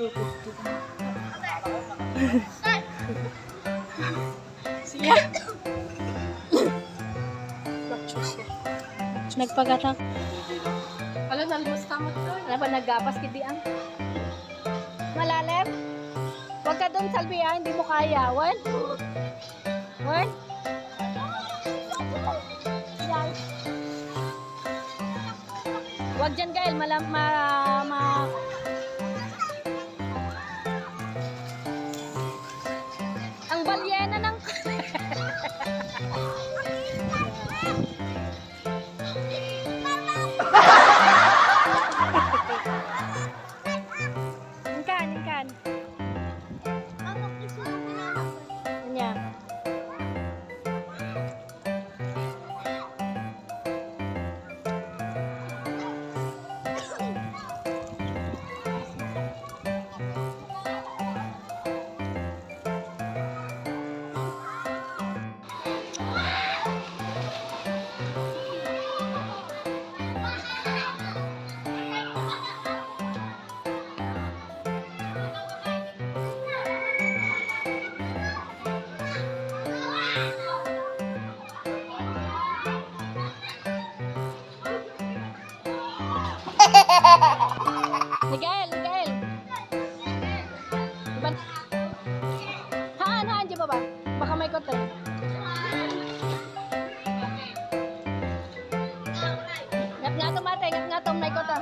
Siya. Nagpagatak. Wala, nalbos tamot to. Ano ba naggapas kiti ang? Malalim? Huwag ka doon, Salvi, ah. Hindi mo kaya. Wen? Wen? Huwag dyan, Gael. Ang balyena ng... Ingkan. Anya. Miguel. Haan, dyan ba? Baka may kote. Ngat nga to, mate. Ngat nga to, may kota.